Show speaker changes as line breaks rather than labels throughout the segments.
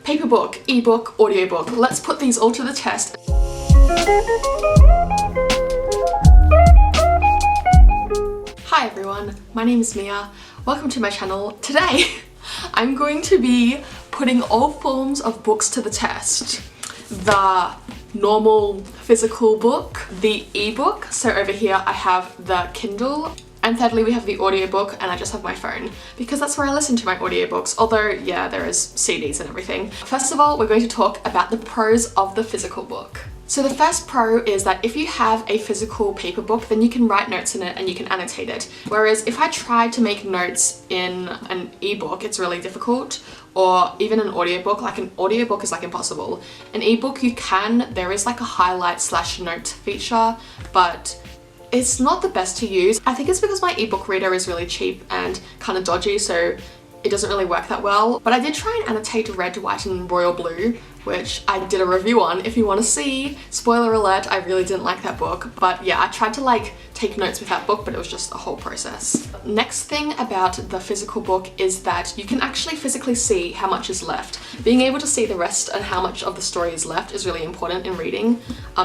Paperbook, ebook, audiobook. Let's put these all to the test. Hi everyone, my name is Mia. Welcome to my channel. Today, I'm going to be putting all forms of books to the test. The normal physical book, the ebook, so over here I have the Kindle, and thirdly we have the audiobook, and I just have my phone because that's where I listen to my audiobooks, although yeah, there is CDs and everything. First of all, we're going to talk about the pros of the physical book. So the first pro is that if you have a physical paper book, then you can write notes in it and you can annotate it. Whereas if I try to make notes in an ebook, it's really difficult, or even an audiobook. Like an audiobook is like impossible. An ebook you can, there is like a highlight / note feature, but it's not the best to use. I think it's because my ebook reader is really cheap and kind of dodgy, so it doesn't really work that well. But I did try and annotate red, white and royal blue, which I did a review on if you want to see. Spoiler alert, I really didn't like that book. But yeah, I tried to like take notes with that book, but it was just a whole process. Next thing about the physical book is that you can actually physically see how much is left. Being able to see the rest and how much of the story is left is really important in reading,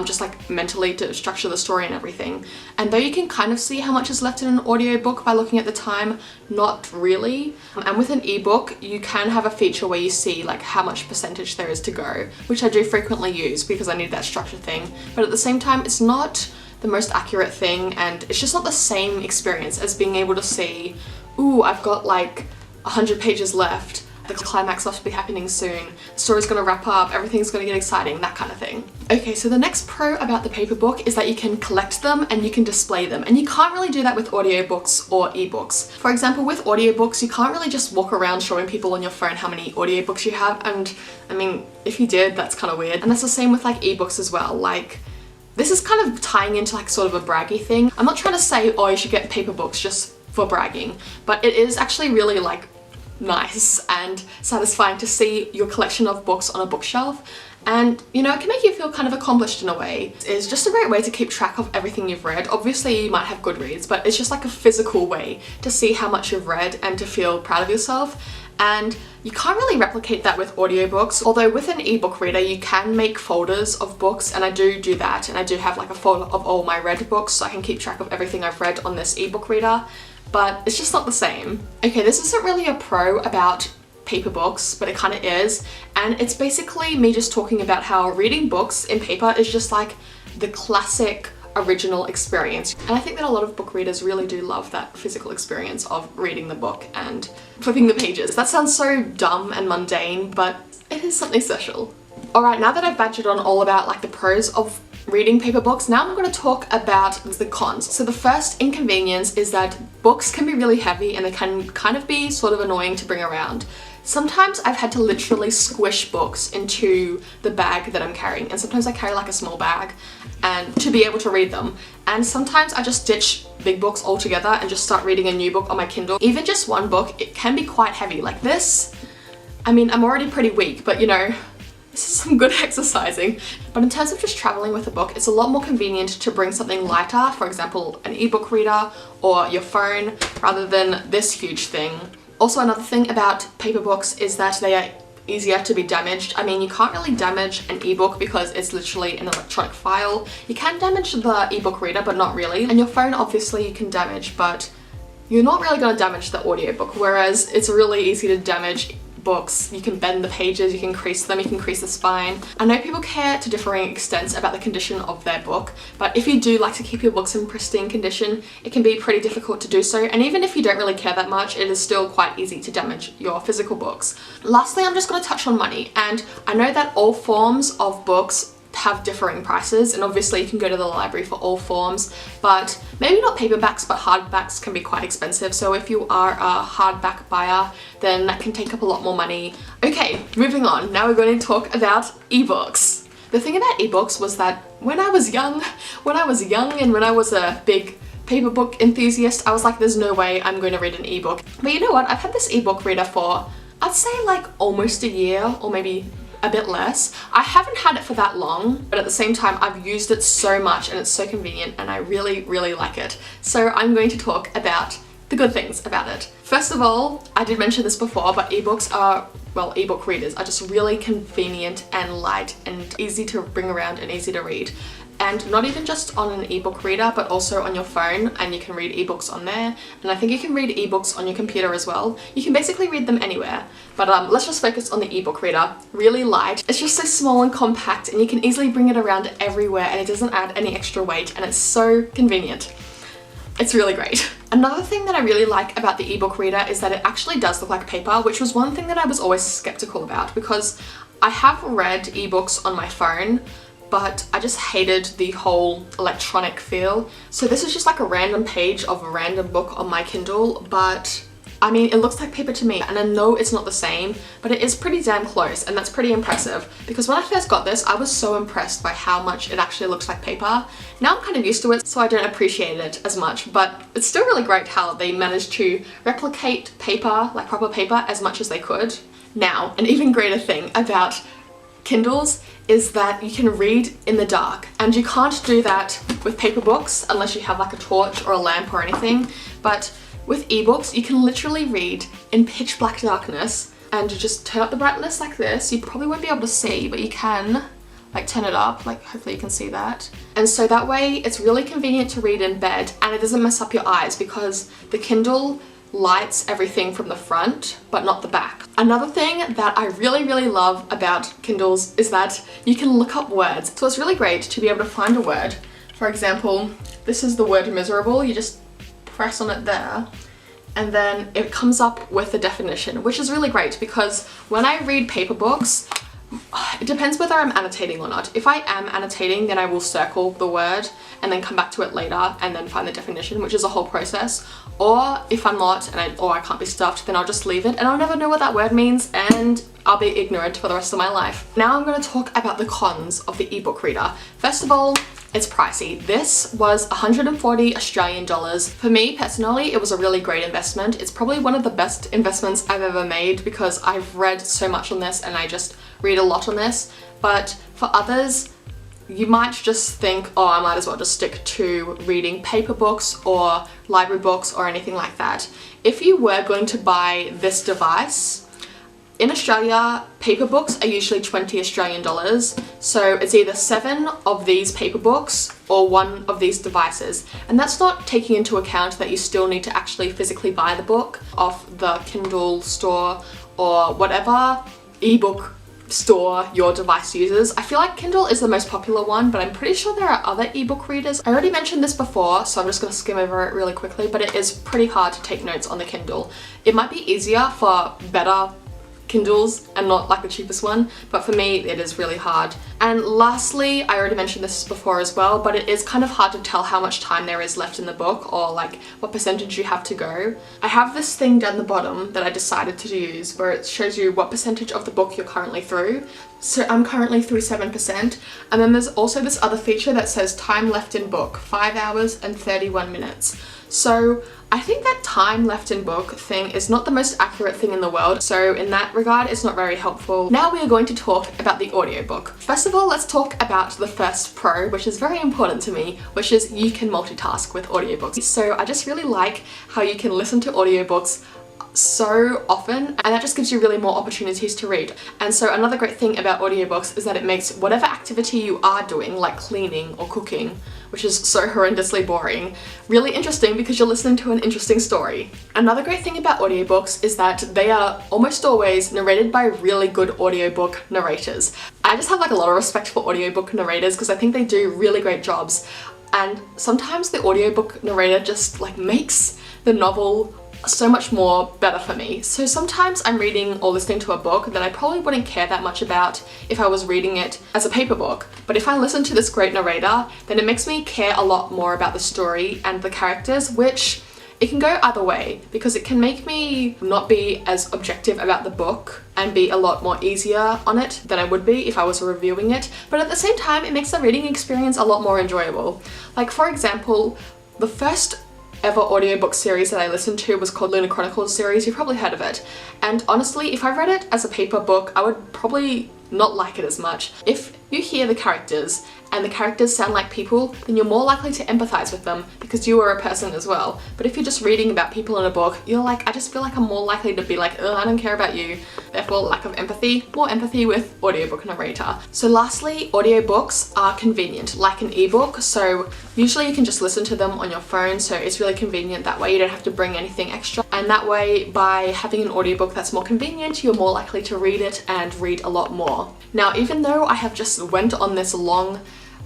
just like mentally to structure the story and everything. And though you can kind of see how much is left in an audiobook by looking at the time, not really. And with an ebook, you can have a feature where you see like how much percentage there is to go, which I do frequently use because I need that structure thing. But at the same time, it's not the most accurate thing, and it's just not the same experience as being able to see, ooh, I've got like 100 pages left, the climax must be happening soon, the story's gonna wrap up, everything's gonna get exciting, that kind of thing. Okay, so the next pro about the paper book is that you can collect them and you can display them, and you can't really do that with audiobooks or ebooks. For example, with audiobooks, you can't really just walk around showing people on your phone how many audiobooks you have, and I mean, if you did, that's kind of weird. And that's the same with like ebooks as well. Like, this is kind of tying into like sort of a braggy thing. I'm not trying to say, oh, you should get paper books just for bragging, but it is actually really like nice and satisfying to see your collection of books on a bookshelf. And you know, it can make you feel kind of accomplished in a way. It's just a great way to keep track of everything you've read. Obviously you might have Goodreads, but it's just like a physical way to see how much you've read and to feel proud of yourself. And you can't really replicate that with audiobooks, although with an ebook reader you can make folders of books, and I do that, and I do have like a folder of all my read books so I can keep track of everything I've read on this ebook reader, but it's just not the same. Okay, this isn't really a pro about paper books, but it kind of is, and it's basically me just talking about how reading books in paper is just like the classic original experience. And I think that a lot of book readers really do love that physical experience of reading the book and flipping the pages. That sounds so dumb and mundane, but it is something special. Alright, now that I've badgered on all about like the pros of reading paper books, now I'm going to talk about the cons. So the first inconvenience is that books can be really heavy and they can kind of be sort of annoying to bring around. Sometimes I've had to literally squish books into the bag that I'm carrying, and sometimes I carry like a small bag and to be able to read them. And sometimes I just ditch big books altogether and just start reading a new book on my Kindle. Even just one book, it can be quite heavy. Like this, I mean, I'm already pretty weak, but you know, this is some good exercising. But in terms of just traveling with a book, it's a lot more convenient to bring something lighter, for example, an ebook reader or your phone, rather than this huge thing. Also, another thing about paper books is that they are easier to be damaged. I mean, you can't really damage an ebook because it's literally an electronic file. You can damage the ebook reader, but not really. And your phone, obviously, you can damage, but you're not really going to damage the audiobook, whereas it's really easy to damage books. You can bend the pages, you can crease them, you can crease the spine. I know people care to differing extents about the condition of their book, but if you do like to keep your books in pristine condition, it can be pretty difficult to do so. And even if you don't really care that much, it is still quite easy to damage your physical books. Lastly, I'm just going to touch on money. And I know that all forms of books have differing prices, and obviously you can go to the library for all forms, but maybe not paperbacks, but hardbacks can be quite expensive. So if you are a hardback buyer, then that can take up a lot more money. Okay, moving on. Now we're going to talk about ebooks. The thing about ebooks was that when I was young and when I was a big paper book enthusiast, I was like, there's no way I'm going to read an ebook. But you know what? I've had this ebook reader for, I'd say like almost a year, or maybe a bit less. I haven't had it for that long, but at the same time I've used it so much and it's so convenient and I really, really like it. So I'm going to talk about the good things about it. First of all, I did mention this before, but ebooks are, well, ebook readers are just really convenient and light and easy to bring around and easy to read. And not even just on an ebook reader, but also on your phone, and you can read ebooks on there. And I think you can read ebooks on your computer as well. You can basically read them anywhere. But let's just focus on the ebook reader. Really light. It's just so small and compact, and you can easily bring it around everywhere, and it doesn't add any extra weight, and it's so convenient. It's really great. Another thing that I really like about the ebook reader is that it actually does look like paper, which was one thing that I was always skeptical about, because I have read ebooks on my phone, but I just hated the whole electronic feel. So this is just like a random page of a random book on my Kindle, but I mean, it looks like paper to me, and I know it's not the same, but it is pretty damn close, and that's pretty impressive. Because when I first got this, I was so impressed by how much it actually looks like paper. Now I'm kind of used to it, so I don't appreciate it as much, but it's still really great how they managed to replicate paper, like proper paper, as much as they could. Now, an even greater thing about Kindles is that you can read in the dark, and you can't do that with paper books unless you have like a torch or a lamp or anything. But with ebooks, you can literally read in pitch black darkness, and you just turn up the brightness like this. You probably won't be able to see, but you can like turn it up, like hopefully you can see that. And so that way it's really convenient to read in bed, and it doesn't mess up your eyes because the Kindle lights everything from the front but not the back. Another thing that I really love about Kindles is that you can look up words. So it's really great to be able to find a word. For example, this is the word miserable. You just press on it there, and then it comes up with the definition, which is really great because when I read paper books, it depends whether I'm annotating or not. If I am annotating, then I will circle the word and then come back to it later and then find the definition, which is a whole process. Or if I'm not, and I can't be stuffed, then I'll just leave it and I'll never know what that word means, and I'll be ignorant for the rest of my life. Now I'm going to talk about the cons of the ebook reader. First of all, it's pricey. This was 140 Australian dollars. For me personally, it was a really great investment. It's probably one of the best investments I've ever made because I've read so much on this and I just read a lot on this. But for others, you might just think, oh, I might as well just stick to reading paper books or library books or anything like that. If you were going to buy this device, in Australia, paper books are usually 20 Australian dollars, so it's either 7 of these paper books or 1 of these devices. And that's not taking into account that you still need to actually physically buy the book off the Kindle store or whatever ebook store your device uses. I feel like Kindle is the most popular one, but I'm pretty sure there are other ebook readers. I already mentioned this before, so I'm just going to skim over it really quickly, but it is pretty hard to take notes on the Kindle. It might be easier for better Kindles and not like the cheapest one, but for me it is really hard. And lastly, I already mentioned this before as well, but it is kind of hard to tell how much time there is left in the book or like what percentage you have to go. I have this thing down the bottom that I decided to use where it shows you what percentage of the book you're currently through. So I'm currently through 7%, and then there's also this other feature that says time left in book, 5 hours and 31 minutes. So I think that time left in book thing is not the most accurate thing in the world, so in that regard it's not very helpful. Now we are going to talk about the audiobook. First of all, let's talk about the first pro, which is very important to me, which is you can multitask with audiobooks. So I just really like how you can listen to audiobooks so often, and that just gives you really more opportunities to read. And so another great thing about audiobooks is that it makes whatever activity you are doing, like cleaning or cooking, which is so horrendously boring, really interesting because you're listening to an interesting story. Another great thing about audiobooks is that they are almost always narrated by really good audiobook narrators. I just have like a lot of respect for audiobook narrators because I think they do really great jobs, and sometimes the audiobook narrator just like makes the novel so much more better for me. So sometimes I'm reading or listening to a book that I probably wouldn't care that much about if I was reading it as a paper book, but if I listen to this great narrator, then it makes me care a lot more about the story and the characters, which it can go either way because it can make me not be as objective about the book and be a lot more easier on it than I would be if I was reviewing it, but at the same time it makes the reading experience a lot more enjoyable. Like for example, the first ever audiobook series that I listened to was called Lunar Chronicles series. You've probably heard of it. And honestly, if I read it as a paper book, I would probably not like it as much. If you hear the characters and the characters sound like people, then you're more likely to empathize with them because you are a person as well. But if you're just reading about people in a book, you're like, I just feel like I'm more likely to be like, I don't care about you. Therefore, lack of empathy, more empathy with audiobook narrator. So lastly, audiobooks are convenient, like an ebook. So usually you can just listen to them on your phone, so it's really convenient that way. You don't have to bring anything extra, and that way by having an audiobook that's more convenient, you're more likely to read it and read a lot more. Now, even though I have just went on this long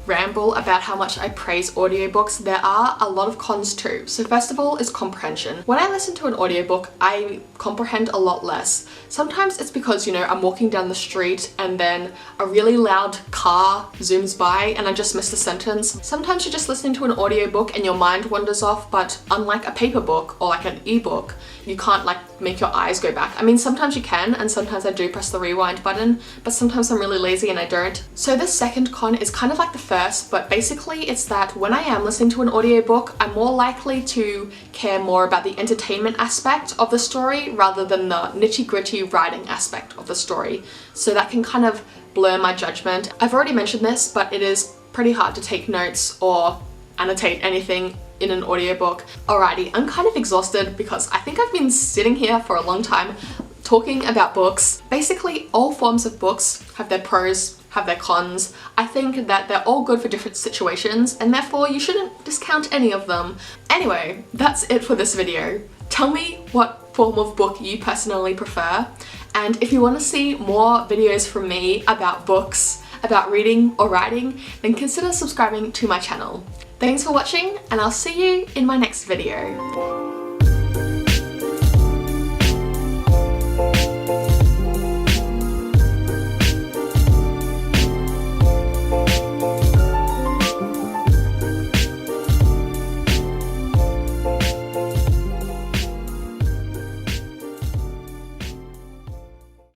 ramble about how much I praise audiobooks, there are a lot of cons too. So first of all is comprehension. When I listen to an audiobook, I comprehend a lot less. Sometimes it's because, you know, I'm walking down the street and then a really loud car zooms by and I just missed a sentence. Sometimes you're just listening to an audiobook and your mind wanders off, but unlike a paper book or like an ebook, you can't like make your eyes go back. I mean, sometimes you can, and sometimes I do press the rewind button, but sometimes I'm really lazy and I don't. So this second con is kind of like the first, but basically it's that when I am listening to an audiobook, I'm more likely to care more about the entertainment aspect of the story rather than the nitty-gritty writing aspect of the story. So that can kind of blur my judgment. I've already mentioned this, but it is pretty hard to take notes or annotate anything in an audiobook. Alrighty, I'm kind of exhausted because I think I've been sitting here for a long time talking about books. Basically, all forms of books have their pros, have their cons. I think that they're all good for different situations, and therefore you shouldn't discount any of them. Anyway, that's it for this video. Tell me what form of book you personally prefer, and if you want to see more videos from me about books, about reading or writing, then consider subscribing to my channel. Thanks for watching, and I'll see you in my next video.